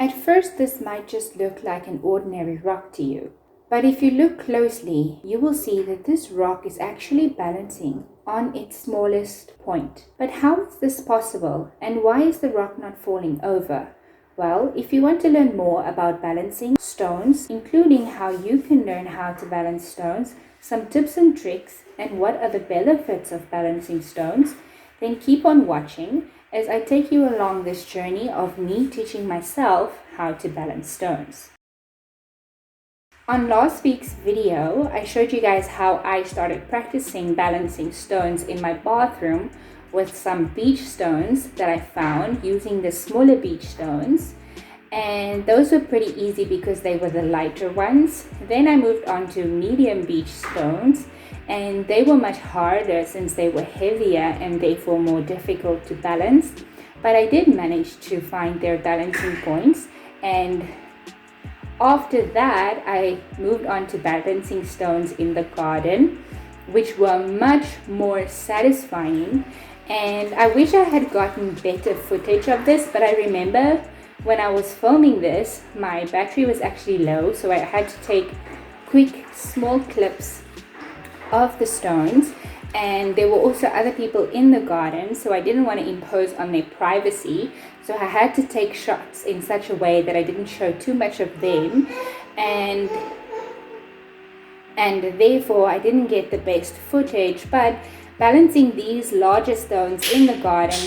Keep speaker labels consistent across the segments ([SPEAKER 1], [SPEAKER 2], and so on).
[SPEAKER 1] At first, this might just look like an ordinary rock to you. But if you look closely, you will see that this rock is actually balancing on its smallest point. But how is this possible, and why is the rock not falling over? Well, if you want to learn more about balancing stones, including how you can learn how to balance stones, some tips and tricks, and what are the benefits of balancing stones, then keep on watching as I take you along this journey of me teaching myself how to balance stones. On last week's video, I showed you guys how I started practicing balancing stones in my bathroom with some beach stones that I found using the smaller beach stones. And those were pretty easy because they were the lighter ones. Then I moved on to medium beach stones, and they were much harder since they were heavier and therefore more difficult to balance. But I did manage to find their balancing points, and after that, I moved on to balancing stones in the garden, which were much more satisfying. And I wish I had gotten better footage of this, but I remember when I was filming this, my battery was actually low, so I had to take quick, small clips of the stones. And there were also other people in the garden, so I didn't want to impose on their privacy. So I had to take shots in such a way that I didn't show too much of them, and therefore I didn't get the best footage. But balancing these larger stones in the garden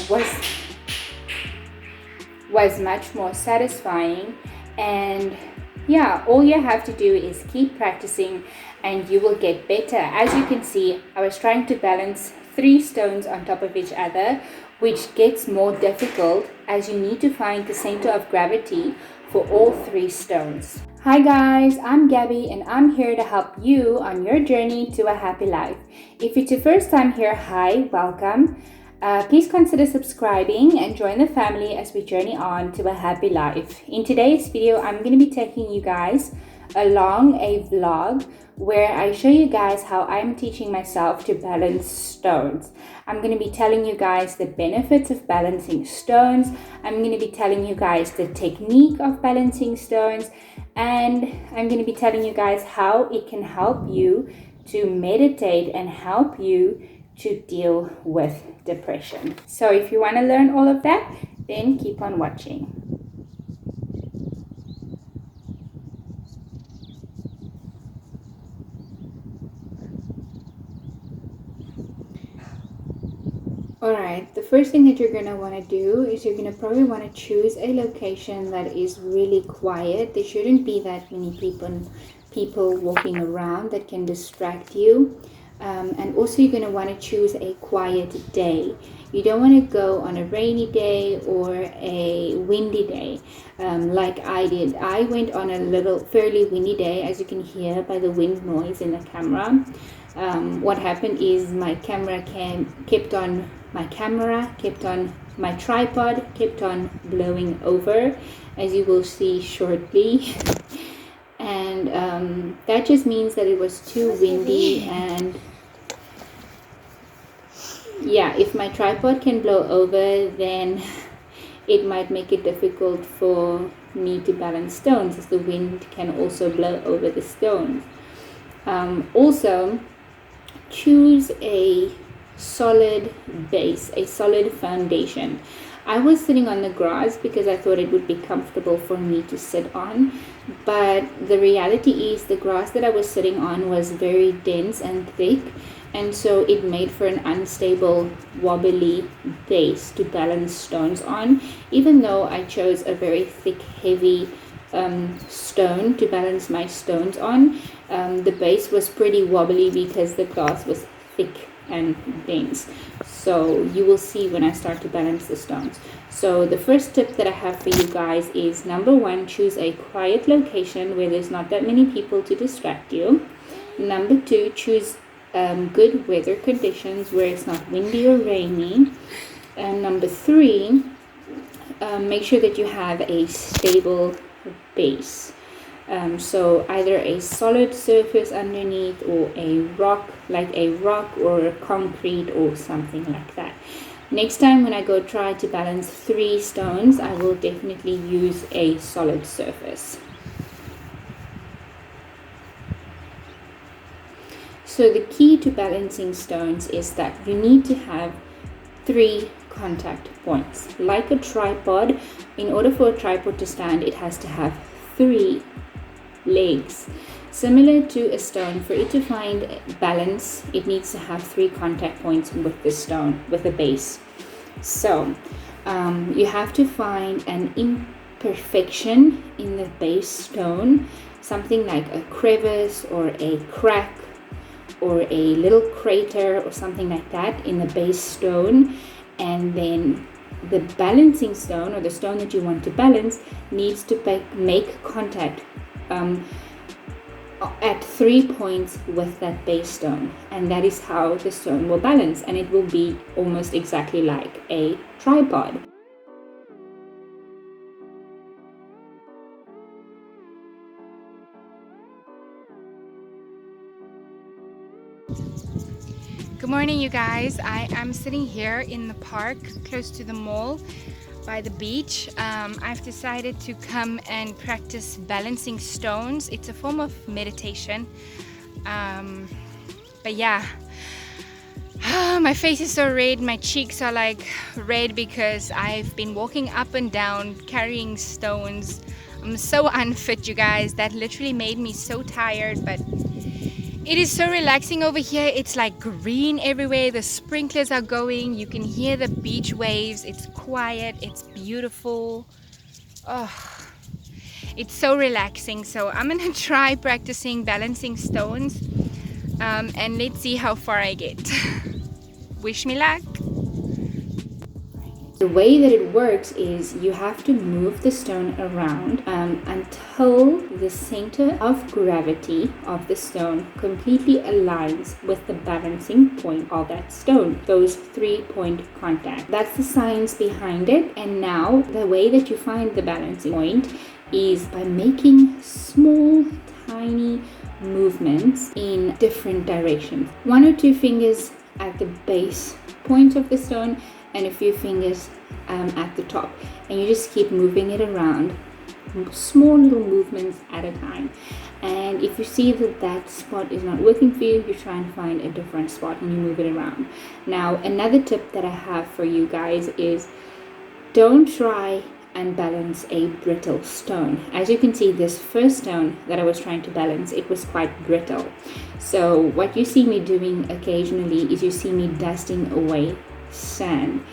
[SPEAKER 1] was much more satisfying. And yeah, all you have to do is keep practicing and you will get better. As you can see, I was trying to balance 3 stones on top of each other, which gets more difficult as you need to find the center of gravity for all 3 stones. Hi guys, I'm Gaby and I'm here to help you on your journey to a happy life. If it's your first time here, hi, welcome. Please consider subscribing and join the family as we journey on to a happy life. In today's video, I'm going to be taking you guys along a vlog where I show you guys how I'm teaching myself to balance stones. I'm going to be telling you guys the benefits of balancing stones. I'm going to be telling you guys the technique of balancing stones, and I'm going to be telling you guys how it can help you to meditate and help you to deal with depression. So if you want to learn all of that, then keep on watching. Alright, the first thing that you're going to want to do is you're going to probably want to choose a location that is really quiet. There shouldn't be that many people walking around that can distract you. And also you're going to want to choose a quiet day. You don't want to go on a rainy day or a windy day like I did. I went on a fairly windy day, as you can hear by the wind noise in the camera. What happened is my tripod kept on blowing over, as you will see shortly. And that just means that it was too windy, and yeah, if my tripod can blow over, then it might make it difficult for me to balance stones, as the wind can also blow over the stones. Also, choose a solid base, a solid foundation. I was sitting on the grass because I thought it would be comfortable for me to sit on, but the reality is the grass that I was sitting on was very dense and thick, and so it made for an unstable, wobbly base to balance stones on. Even though I chose a very thick, heavy stone to balance my stones on, the base was pretty wobbly because the grass was thick and dense. So you will see when I start to balance the stones. So the first tip that I have for you guys is, number 1, choose a quiet location where there's not that many people to distract you. Number 2, choose good weather conditions where it's not windy or rainy. And number 3, make sure that you have a stable base. So either a solid surface underneath, or a rock, like a rock or a concrete or something like that. Next time when I go try to balance 3 stones, I will definitely use a solid surface. So the key to balancing stones is that you need to have 3 contact points. Like a tripod, in order for a tripod to stand, it has to have 3 legs. Similar to a stone, for it to find balance, it needs to have 3 contact points with the stone, with the base. So you have to find an imperfection in the base stone, something like a crevice or a crack or a little crater or something like that in the base stone, and then the balancing stone, or the stone that you want to balance, needs to make contact at 3 points with that base stone, and that is how the stone will balance, and it will be almost exactly like a tripod. Good morning, you guys. I am sitting here in the park close to the mall by the beach. I've decided to come and practice balancing stones. It's a form of meditation. But yeah, my face is so red, my cheeks are like red because I've been walking up and down carrying stones. I'm so unfit, you guys. That literally made me so tired, but it is so relaxing over here. It's like green everywhere. The sprinklers are going. You can hear the beach waves. It's quiet. It's beautiful. Oh, it's so relaxing. So I'm gonna try practicing balancing stones, and let's see how far I get. Wish me luck. The way that it works is you have to move the stone around until the center of gravity of the stone completely aligns with the balancing point of that stone, those 3-point contact. That's the science behind it. And now the way that you find the balancing point is by making small, tiny movements in different directions. 1 or 2 fingers at the base point of the stone and a few fingers at the top, and you just keep moving it around, small little movements at a time. And if you see that that spot is not working for you, you try and find a different spot and you move it around. Now, another tip that I have for you guys is don't try and balance a brittle stone. As you can see, this first stone that I was trying to balance, it was quite brittle. So what you see me doing occasionally is you see me dusting away sand,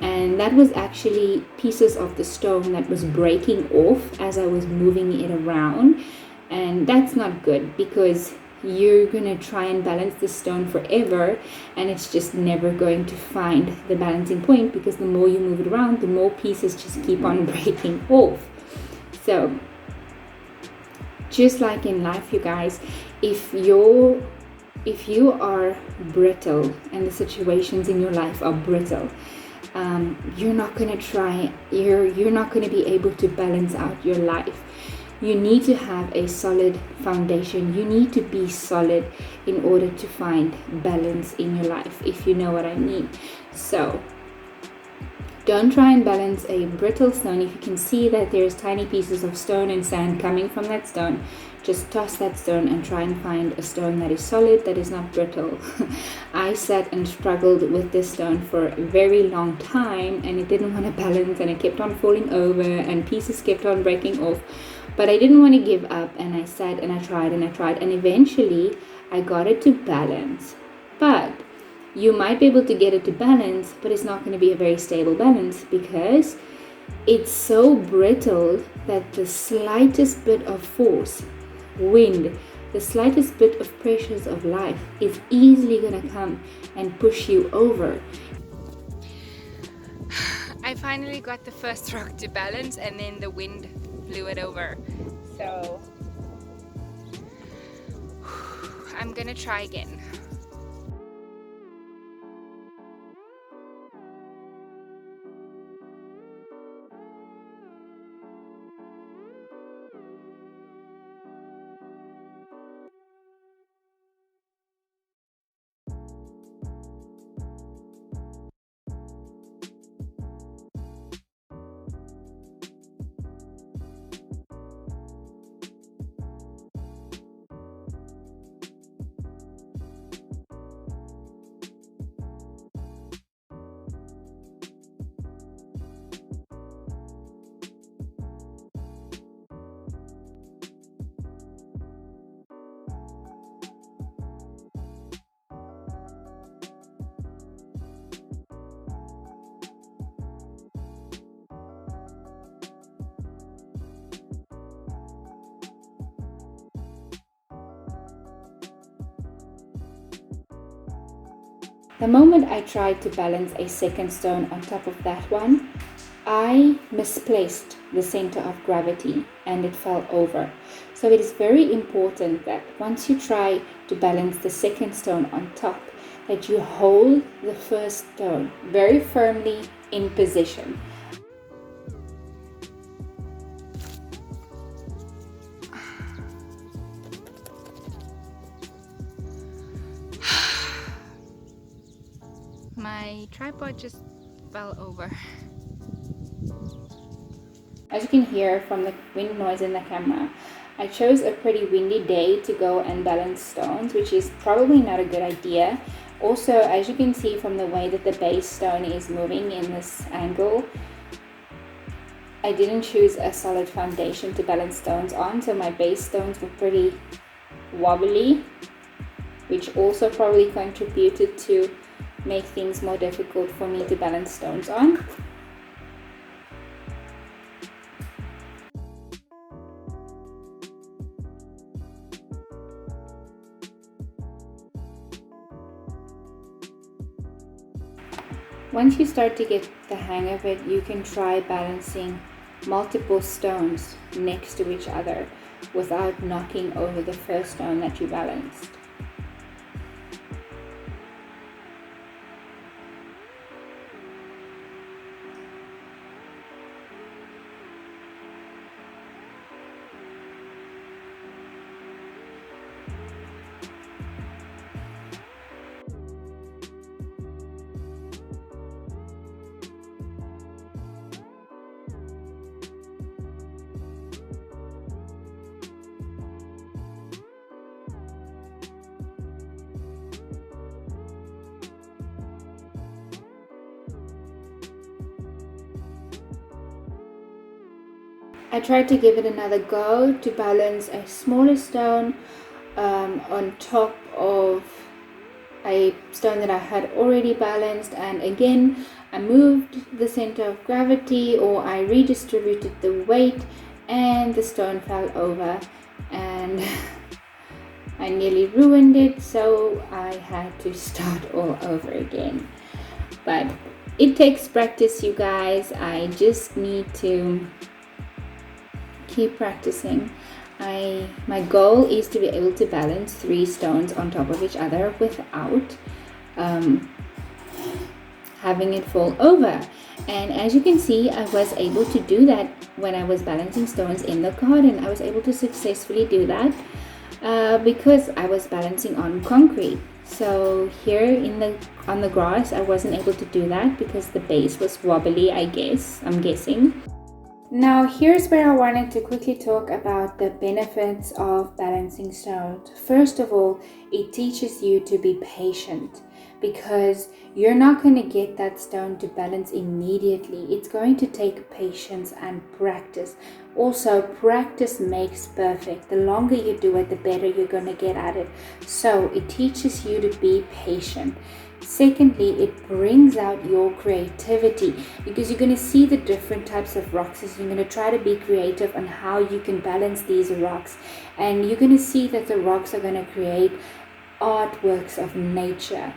[SPEAKER 1] and that was actually pieces of the stone that was breaking off as I was moving it around, and that's not good because you're gonna try and balance the stone forever and it's just never going to find the balancing point, because the more you move it around, the more pieces just keep on breaking off. So just like in life, you guys, if you are brittle and the situations in your life are brittle, you're not going to try, you're not going to be able to balance out your life. You need to have a solid foundation. You need to be solid in order to find balance in your life, if you know what I mean. So don't try and balance a brittle stone. If you can see that there's tiny pieces of stone and sand coming from that stone, just toss that stone and try and find a stone that is solid, that is not brittle. I sat and struggled with this stone for a very long time and it didn't want to balance and it kept on falling over and pieces kept on breaking off. But I didn't want to give up, and I sat and I tried and eventually I got it to balance. But you might be able to get it to balance, but it's not going to be a very stable balance because it's so brittle that the slightest bit of force, wind, the slightest bit of pressures of life is easily going to come and push you over. I finally got the first rock to balance and then the wind blew it over. So I'm going to try again. The moment I tried to balance a second stone on top of that one, I misplaced the center of gravity and it fell over. So it is very important that once you try to balance the second stone on top, that you hold the first stone very firmly in position. My tripod just fell over. As you can hear from the wind noise in the camera, I chose a pretty windy day to go and balance stones, which is probably not a good idea. Also, as you can see from the way that the base stone is moving in this angle, I didn't choose a solid foundation to balance stones on, so my base stones were pretty wobbly, which also probably contributed to make things more difficult for me to balance stones on. Once you start to get the hang of it, you can try balancing multiple stones next to each other without knocking over the first stone that you balanced. I tried to give it another go to balance a smaller stone on top of a stone that I had already balanced, and again I moved the center of gravity, or I redistributed the weight, and the stone fell over and I nearly ruined it, so I had to start all over again. But it takes practice, you guys. I just need to keep practicing. My goal is to be able to balance 3 stones on top of each other without having it fall over. And as you can see, I was able to do that when I was balancing stones in the garden. I was able to successfully do that because I was balancing on concrete. So here on the grass, I wasn't able to do that because the base was wobbly, I'm guessing. Now here's where I wanted to quickly talk about the benefits of balancing stones. First of all, it teaches you to be patient, because you're not going to get that stone to balance immediately. It's going to take patience and practice. Also, practice makes perfect. The longer you do it, the better you're going to get at it. So it teaches you to be patient. Secondly, it brings out your creativity, because you're going to see the different types of rocks. You're going to try to be creative on how you can balance these rocks, and you're going to see that the rocks are going to create artworks of nature.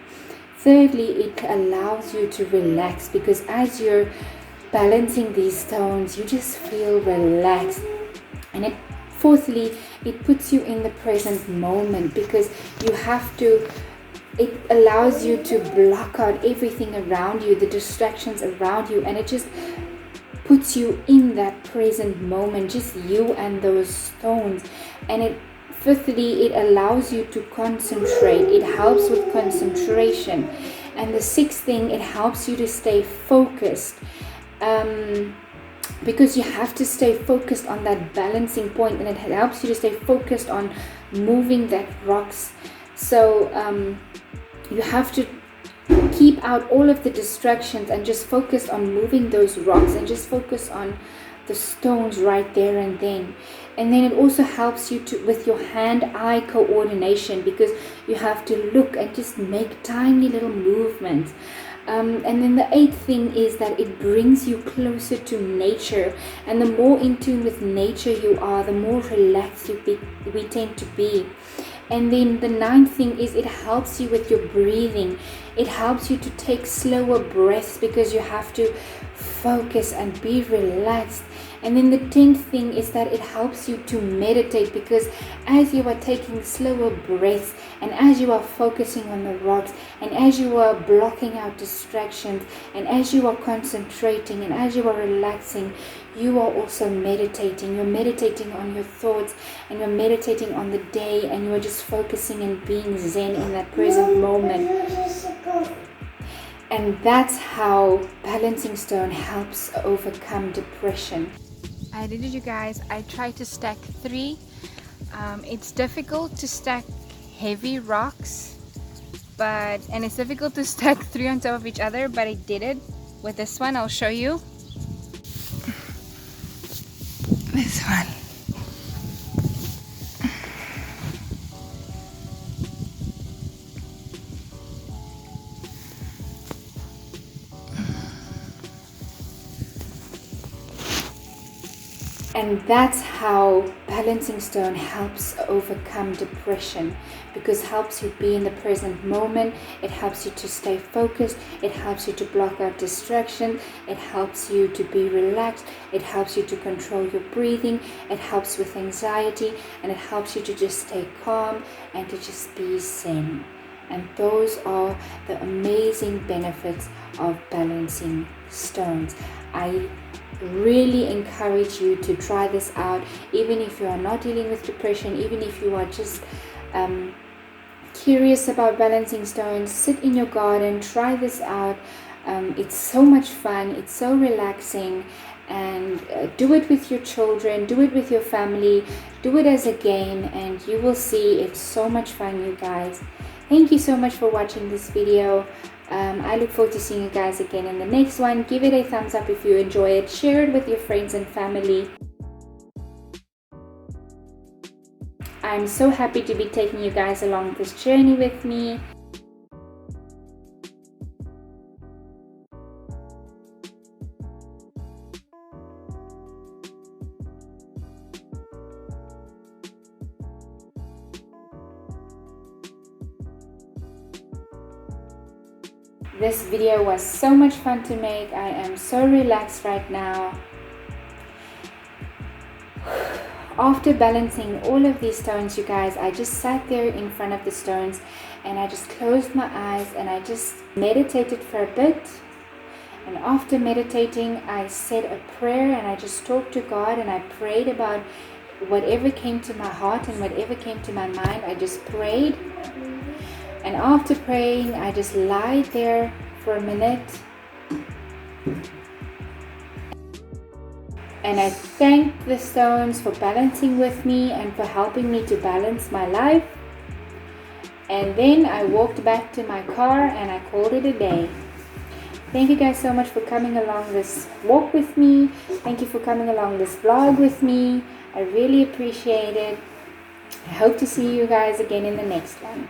[SPEAKER 1] Thirdly, it allows you to relax, because as you're balancing these stones, you just feel relaxed. And fourthly, it puts you in the present moment, because it allows you to block out everything around you, the distractions around you, and it just puts you in that present moment, just you and those stones. And fifthly, it allows you to concentrate. It helps with concentration. And the sixth thing, it helps you to stay focused, because you have to stay focused on that balancing point, and it helps you to stay focused on moving that rocks. So you have to keep out all of the distractions and just focus on moving those rocks, and just focus on the stones right there and then. And then it also helps you with your hand-eye coordination, because you have to look and just make tiny little movements. And then the eighth thing is that it brings you closer to nature, and the more in tune with nature you are, the more relaxed we tend to be. And then the ninth thing is it helps you with your breathing. It helps you to take slower breaths because you have to focus and be relaxed. And then the 10th thing is that it helps you to meditate, because as you are taking slower breaths and as you are focusing on the rocks and as you are blocking out distractions and as you are concentrating and as you are relaxing, you are also meditating. You're meditating on your thoughts and you're meditating on the day, and you are just focusing and being zen in that present moment. And that's how balancing stone helps overcome depression. I did it, you guys. I tried to stack 3. It's difficult to stack heavy rocks, and it's difficult to stack 3 on top of each other, but I did it with this one. I'll show you. This one. And that's how balancing stone helps overcome depression, because it helps you be in the present moment. It helps you to stay focused. It helps you to block out distraction. It helps you to be relaxed. It helps you to control your breathing. It helps with anxiety, and it helps you to just stay calm and to just be zen. And those are the amazing benefits of balancing stones. I really encourage you to try this out, even if you are not dealing with depression, even if you are just curious about balancing stones. Sit in your garden, try this out. It's so much fun, it's so relaxing, and do it with your children, do it with your family, do it as a game, and you will see it's so much fun, you guys. Thank you so much for watching this video. I look forward to seeing you guys again in the next one. Give it a thumbs up if you enjoy it. Share it with your friends and family. I'm so happy to be taking you guys along this journey with me. This video was so much fun to make. I am so relaxed right now. After balancing all of these stones, you guys, I just sat there in front of the stones and I just closed my eyes and I just meditated for a bit. And after meditating, I said a prayer and I just talked to God and I prayed about whatever came to my heart and whatever came to my mind. I just prayed. And after praying, I just lied there for a minute. And I thanked the stones for balancing with me and for helping me to balance my life. And then I walked back to my car and I called it a day. Thank you guys so much for coming along this walk with me. Thank you for coming along this vlog with me. I really appreciate it. I hope to see you guys again in the next one.